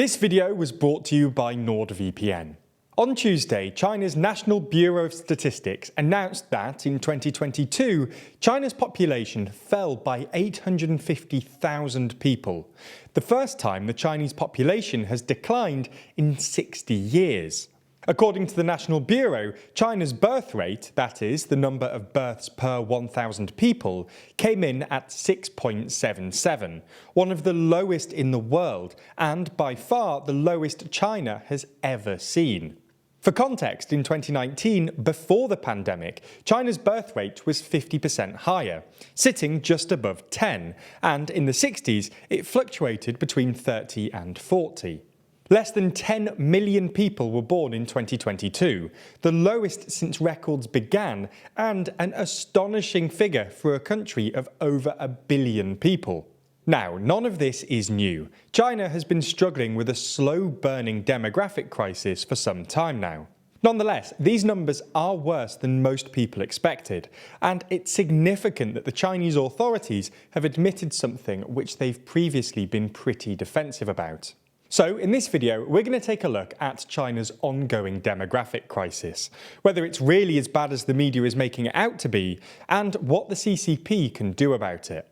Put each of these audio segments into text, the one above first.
This video was brought to you by NordVPN. On Tuesday, China's National Bureau of Statistics announced that in 2022, China's population fell by 850,000 people, the first time the Chinese population has declined in 60 years. According to the National Bureau, China's birth rate, that is, the number of births per 1,000 people, came in at 6.77, one of the lowest in the world, and by far the lowest China has ever seen. For context, in 2019, before the pandemic, China's birth rate was 50% higher, sitting just above 10, and in the 60s it fluctuated between 30 and 40. Less than 10 million people were born in 2022, the lowest since records began, and an astonishing figure for a country of over 1 billion people. Now, none of this is new. China has been struggling with a slow-burning demographic crisis for some time now. Nonetheless, these numbers are worse than most people expected, and it's significant that the Chinese authorities have admitted something which they've previously been pretty defensive about. So, in this video, we're going to take a look at China's ongoing demographic crisis, whether it's really as bad as the media is making it out to be, and what the CCP can do about it.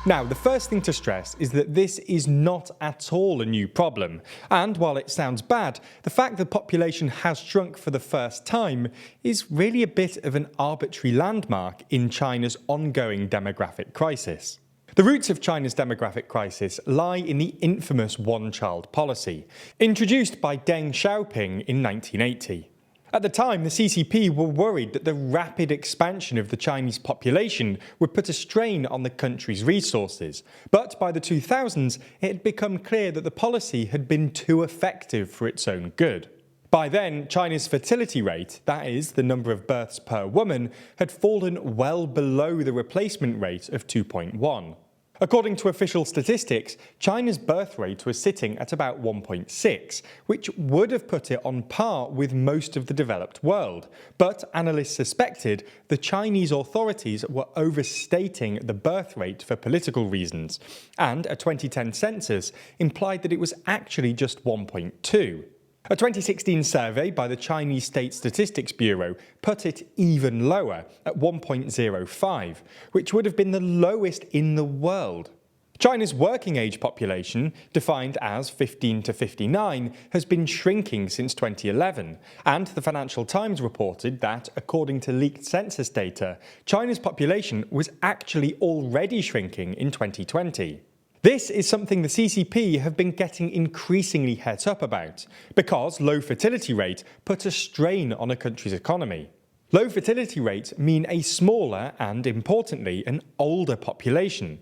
Now, the first thing to stress is that this is not at all a new problem, and while it sounds bad, the fact the population has shrunk for the first time is really a bit of an arbitrary landmark in China's ongoing demographic crisis. The roots of China's demographic crisis lie in the infamous one-child policy, introduced by Deng Xiaoping in 1980. At the time, the CCP were worried that the rapid expansion of the Chinese population would put a strain on the country's resources, but by the 2000s it had become clear that the policy had been too effective for its own good. By then, China's fertility rate, that is, the number of births per woman, had fallen well below the replacement rate of 2.1. According to official statistics, China's birth rate was sitting at about 1.6, which would have put it on par with most of the developed world. But analysts suspected the Chinese authorities were overstating the birth rate for political reasons, and a 2010 census implied that it was actually just 1.2. A 2016 survey by the Chinese State Statistics Bureau put it even lower, at 1.05, which would have been the lowest in the world. China's working age population, defined as 15 to 59, has been shrinking since 2011, and the Financial Times reported that, according to leaked census data, China's population was actually already shrinking in 2020. This is something the CCP have been getting increasingly het up about, because low fertility rate put a strain on a country's economy. Low fertility rates mean a smaller and, importantly, an older population.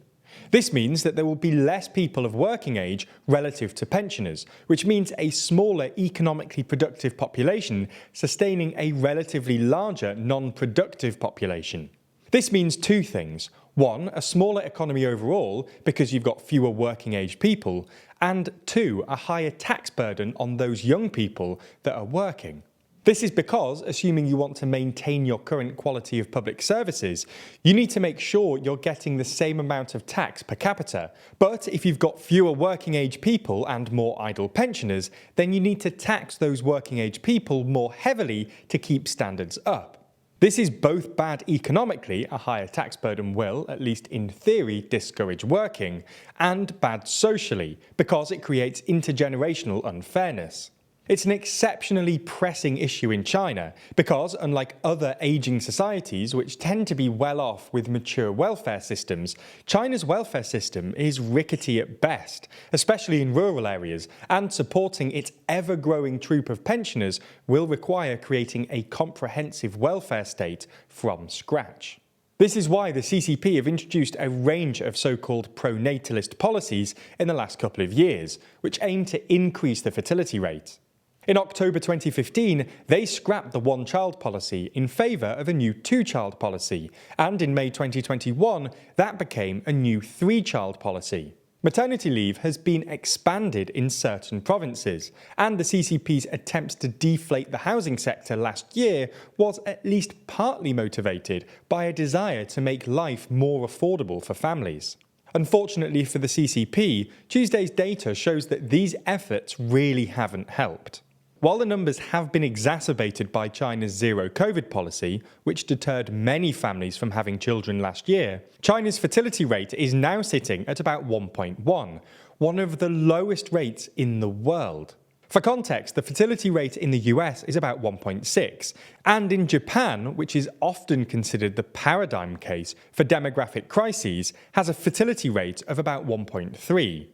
This means that there will be less people of working age relative to pensioners, which means a smaller economically productive population sustaining a relatively larger non-productive population. This means two things. One, a smaller economy overall because you've got fewer working-age people, and two, a higher tax burden on those young people that are working. This is because, assuming you want to maintain your current quality of public services, you need to make sure you're getting the same amount of tax per capita. But if you've got fewer working-age people and more idle pensioners, then you need to tax those working-age people more heavily to keep standards up. This is both bad economically, a higher tax burden will, at least in theory, discourage working, and bad socially, because it creates intergenerational unfairness. It's an exceptionally pressing issue in China, because unlike other aging societies which tend to be well off with mature welfare systems, China's welfare system is rickety at best, especially in rural areas, and supporting its ever-growing troop of pensioners will require creating a comprehensive welfare state from scratch. This is why the CCP have introduced a range of so-called pro-natalist policies in the last couple of years, which aim to increase the fertility rate. In October 2015, they scrapped the one-child policy in favour of a new two-child policy, and in May 2021, that became a new three-child policy. Maternity leave has been expanded in certain provinces, and the CCP's attempts to deflate the housing sector last year was at least partly motivated by a desire to make life more affordable for families. Unfortunately for the CCP, Tuesday's data shows that these efforts really haven't helped. While the numbers have been exacerbated by China's zero-COVID policy, which deterred many families from having children last year, China's fertility rate is now sitting at about 1.1, one of the lowest rates in the world. For context, the fertility rate in the US is about 1.6, and in Japan, which is often considered the paradigm case for demographic crises, has a fertility rate of about 1.3.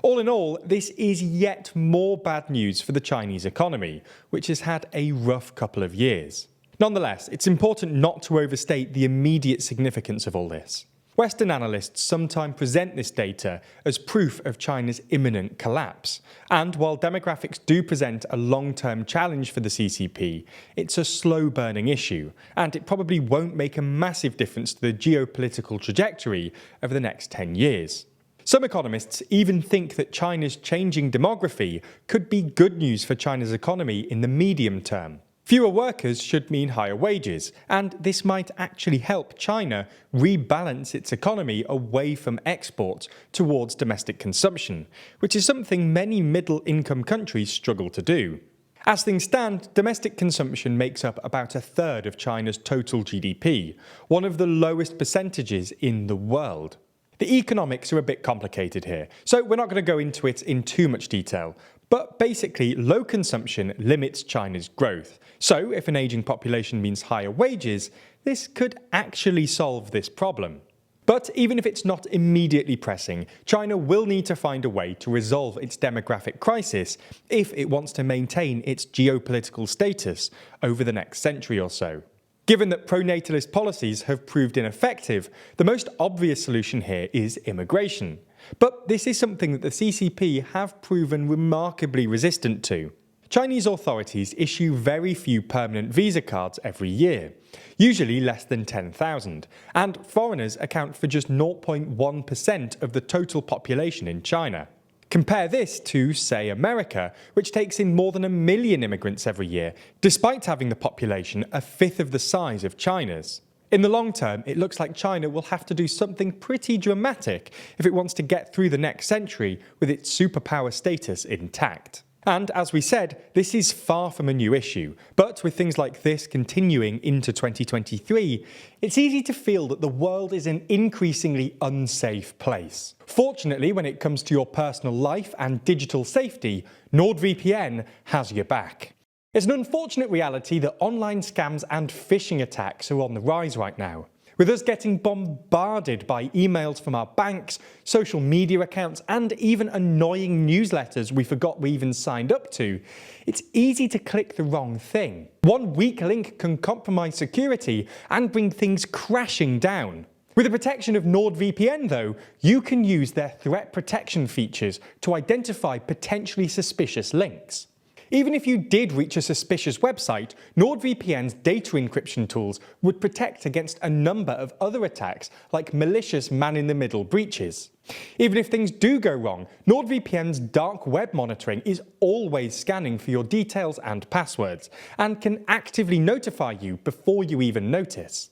All in all, this is yet more bad news for the Chinese economy, which has had a rough couple of years. Nonetheless, it's important not to overstate the immediate significance of all this. Western analysts sometimes present this data as proof of China's imminent collapse, and while demographics do present a long-term challenge for the CCP, it's a slow-burning issue, and it probably won't make a massive difference to the geopolitical trajectory over the next 10 years. Some economists even think that China's changing demography could be good news for China's economy in the medium term. Fewer workers should mean higher wages, and this might actually help China rebalance its economy away from exports towards domestic consumption, which is something many middle-income countries struggle to do. As things stand, domestic consumption makes up about a third of China's total GDP, one of the lowest percentages in the world. The economics are a bit complicated here, so we're not going to go into it in too much detail. But basically, low consumption limits China's growth. So if an aging population means higher wages, this could actually solve this problem. But even if it's not immediately pressing, China will need to find a way to resolve its demographic crisis if it wants to maintain its geopolitical status over the next century or so. Given that pro-natalist policies have proved ineffective, the most obvious solution here is immigration. But this is something that the CCP have proven remarkably resistant to. Chinese authorities issue very few permanent visa cards every year, usually less than 10,000, and foreigners account for just 0.1% of the total population in China. Compare this to, say, America, which takes in more than 1 million immigrants every year, despite having the population a fifth of the size of China's. In the long term, it looks like China will have to do something pretty dramatic if it wants to get through the next century with its superpower status intact. And as we said, this is far from a new issue, but with things like this continuing into 2023, it's easy to feel that the world is an increasingly unsafe place. Fortunately, when it comes to your personal life and digital safety, NordVPN has your back. It's an unfortunate reality that online scams and phishing attacks are on the rise right now. With us getting bombarded by emails from our banks, social media accounts, and even annoying newsletters we forgot we even signed up to, it's easy to click the wrong thing. One weak link can compromise security and bring things crashing down. With the protection of NordVPN, though, you can use their threat protection features to identify potentially suspicious links. Even if you did reach a suspicious website, NordVPN's data encryption tools would protect against a number of other attacks like malicious man-in-the-middle breaches. Even if things do go wrong, NordVPN's dark web monitoring is always scanning for your details and passwords, and can actively notify you before you even notice.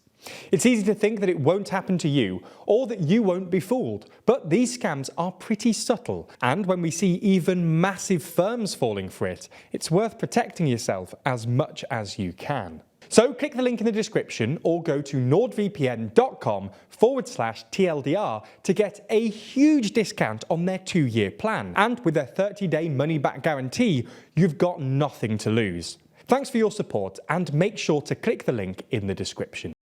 It's easy to think that it won't happen to you, or that you won't be fooled, but these scams are pretty subtle, and when we see even massive firms falling for it, it's worth protecting yourself as much as you can. So click the link in the description or go to nordvpn.com/TLDR to get a huge discount on their 2-year plan, and with their 30-day money-back guarantee, you've got nothing to lose. Thanks for your support, and make sure to click the link in the description.